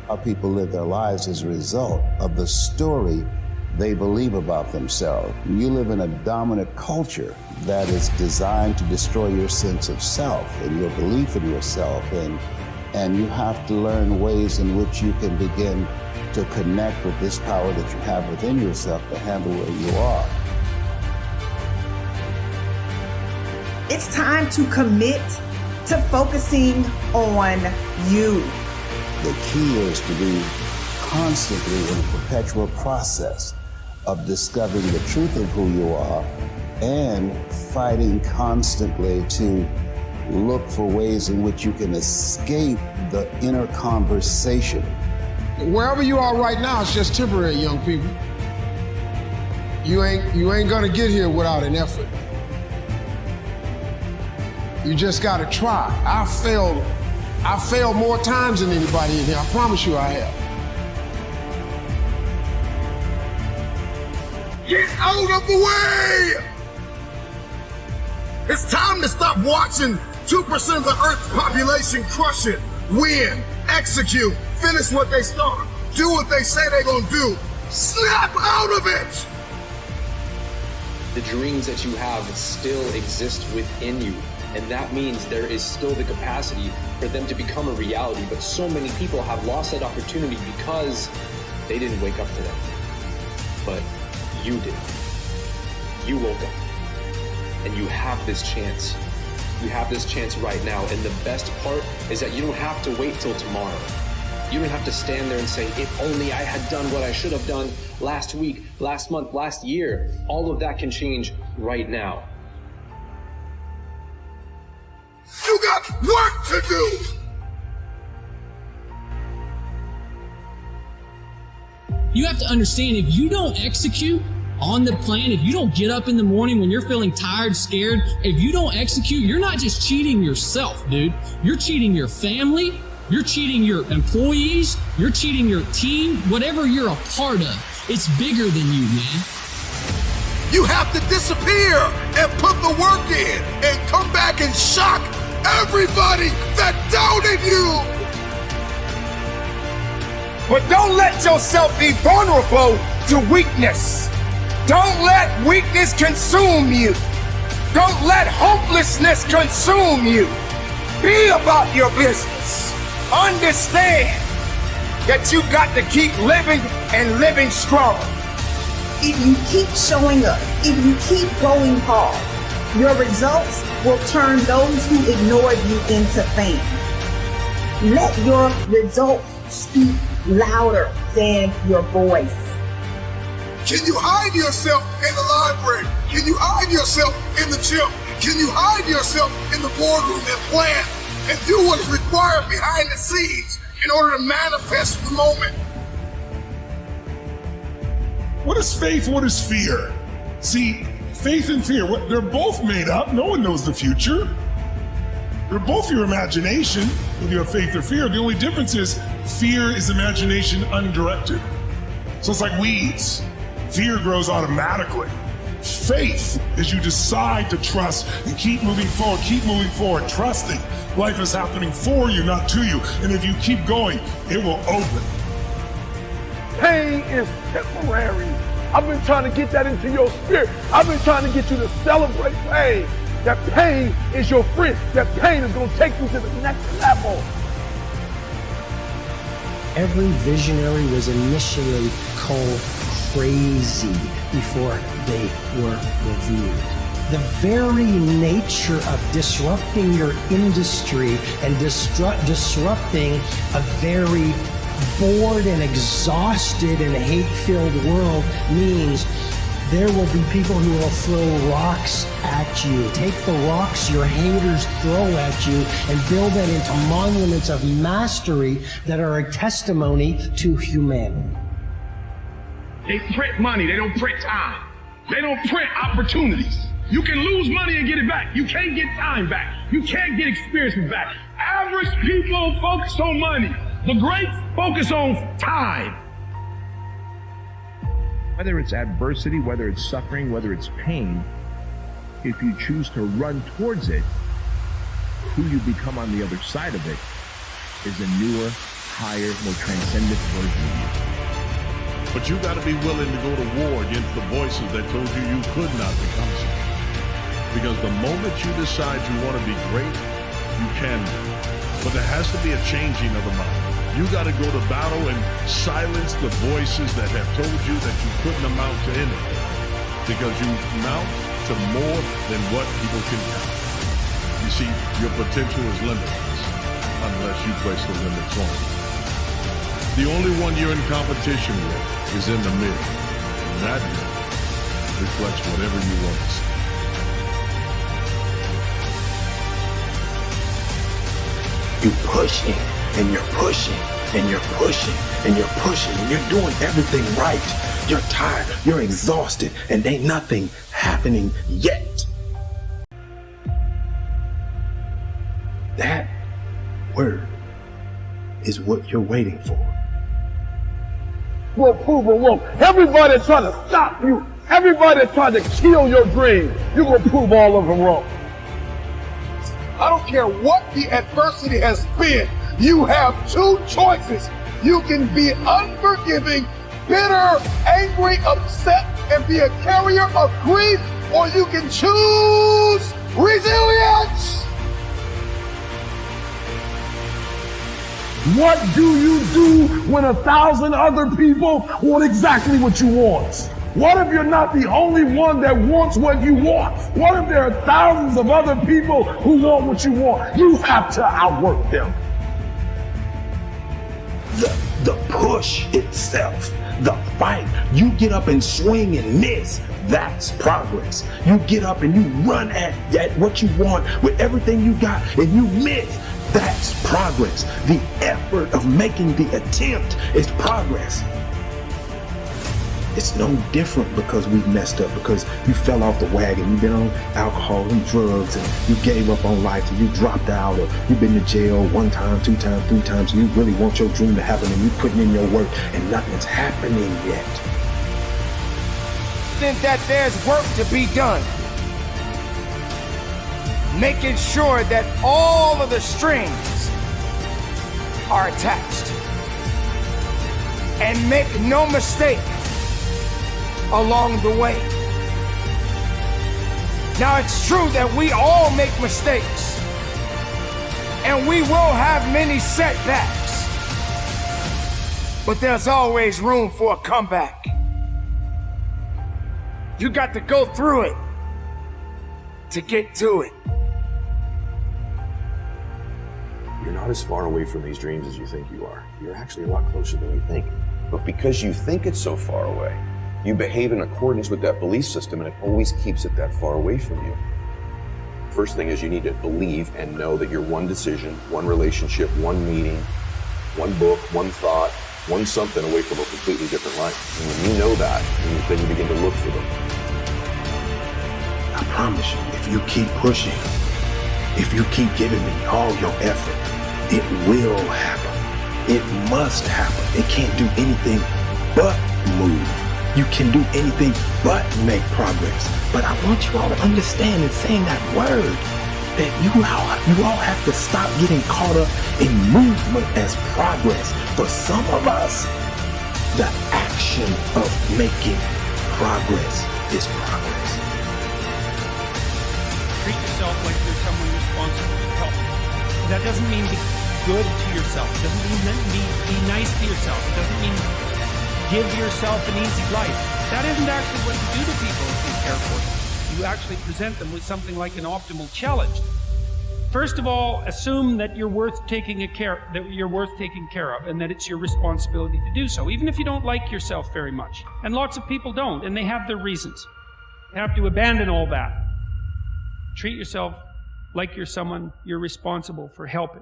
how people live their lives as a result of the story they believe about themselves. You live in a dominant culture that is designed to destroy your sense of self and your belief in yourself, and you have to learn ways in which you can begin to connect with this power that you have within yourself to handle where you are. It's time to commit to focusing on you. The key is to be constantly in a perpetual process of discovering the truth of who you are and fighting constantly to look for ways in which you can escape the inner conversation. Wherever you are right now, it's just temporary, young people. You ain't gonna get here without an effort. You just gotta try. I failed more times than anybody in here. I promise you I have. Get out of the way! It's time to stop watching 2% of the Earth's population crush it, win, execute, finish what they start, do what they say they're gonna do. Snap out of it! The dreams that you have still exist within you. And that means there is still the capacity for them to become a reality. But so many people have lost that opportunity because they didn't wake up to them. But you did. You woke up. And you have this chance. You have this chance right now. And the best part is that you don't have to wait till tomorrow. You don't have to stand there and say, if only I had done what I should have done last week, last month, last year. All of that can change right now. You got work to do! You have to understand, if you don't execute on the plan, if you don't get up in the morning when you're feeling tired, scared, if you don't execute, you're not just cheating yourself, dude. You're cheating your family, you're cheating your employees, you're cheating your team, whatever you're a part of. It's bigger than you, man. You have to disappear and put the work in and come back and shock everybody that doubted you. But don't let yourself be vulnerable to weakness. Don't let weakness consume you. Don't let hopelessness consume you. Be about your business. Understand that you got to keep living and living strong. If you keep showing up, if you keep going hard, your results will turn those who ignored you into fame. Let your results speak louder than your voice. Can you hide yourself in the library? Can you hide yourself in the gym? Can you hide yourself in the boardroom and plan and do what is required behind the scenes in order to manifest the moment? What is faith? What is fear? See, faith and fear, they're both made up. No one knows the future. They're both your imagination, whether you have faith or fear. The only difference is fear is imagination undirected. So it's like weeds. Fear grows automatically. Faith is you decide to trust and keep moving forward, trusting life is happening for you, not to you. And if you keep going, it will open. Pain is temporary. I've been trying to get that into your spirit. I've been trying to get you to celebrate pain. That pain is your friend. That pain is going to take you to the next level. Every visionary was initially called crazy before they were revealed. The very nature of disrupting your industry and disrupting a very bored and exhausted and hate-filled world means there will be people who will throw rocks at you. Take the rocks your haters throw at you and build that into monuments of mastery that are a testimony to humanity. They print money, they don't print time. They don't print opportunities. You can lose money and get it back. You can't get time back. You can't get experience back. Average people focus on money. The greats focus on time. Whether it's adversity, whether it's suffering, whether it's pain, if you choose to run towards it, who you become on the other side of it is a newer, higher, more transcendent version of you. But you got to be willing to go to war against the voices that told you you could not become something. Because the moment you decide you want to be great, you can be. But there has to be a changing of the mind. You got to go to battle and silence the voices that have told you that you couldn't amount to anything. Because you amount to more than what people can count. You see, your potential is limitless unless you place the limits on it. The only one you're in competition with is in the mirror. And that mirror reflects whatever you want to see. You're pushing, and you're pushing, and you're pushing, and you're pushing, and you're doing everything right. You're tired, you're exhausted, and ain't nothing happening yet. That word is what you're waiting for. Will prove them wrong. Everybody trying to stop you. Everybody trying to kill your dream. You're going to prove all of them wrong. I don't care what the adversity has been. You have two choices. You can be unforgiving, bitter, angry, upset, and be a carrier of grief, or you can choose resilience. What do you do when 1,000 other people want exactly what you want? What if you're not the only one that wants what you want? What if there are thousands of other people who want what you want? You have to outwork them. The push itself, the fight, you get up and swing and miss, that's progress. You get up and you run at what you want with everything you got and you miss, that's progress. The effort of making the attempt is progress. It's no different because we've messed up, because you fell off the wagon, you've been on alcohol and drugs, and you gave up on life, and you dropped out, or you've been to jail 1 time, 2 times, 3 times, and you really want your dream to happen, and you're putting in your work, and nothing's happening yet. Think that there's work to be done. Making sure that all of the strings are attached. And make no mistake along the way. Now, it's true that we all make mistakes, and we will have many setbacks, but there's always room for a comeback. You got to go through it to get to it. You're not as far away from these dreams as you think you are. You're actually a lot closer than you think. But because you think it's so far away, you behave in accordance with that belief system, and it always keeps it that far away from you. First thing is you need to believe and know that you're one decision, one relationship, one meeting, one book, one thought, one something away from a completely different life. And when you know that, then you begin to look for them. I promise you, if you keep pushing, if you keep giving me all your effort, it will happen. It must happen. It can't do anything but move. You can do anything but make progress. But I want you all to understand in saying that word, that you all have to stop getting caught up in movement as progress. For some of us, the action of making progress is progress. Treat yourself like you're someone responsible for help. That doesn't mean be good to yourself. It doesn't mean be nice to yourself. It doesn't mean give yourself an easy life. That isn't actually what you do to people if you care for them. You actually present them with something like an optimal challenge. First of all, assume that you're worth taking care of, and that it's your responsibility to do so, even if you don't like yourself very much. And lots of people don't, and they have their reasons. You have to abandon all that. Treat yourself like you're someone you're responsible for helping.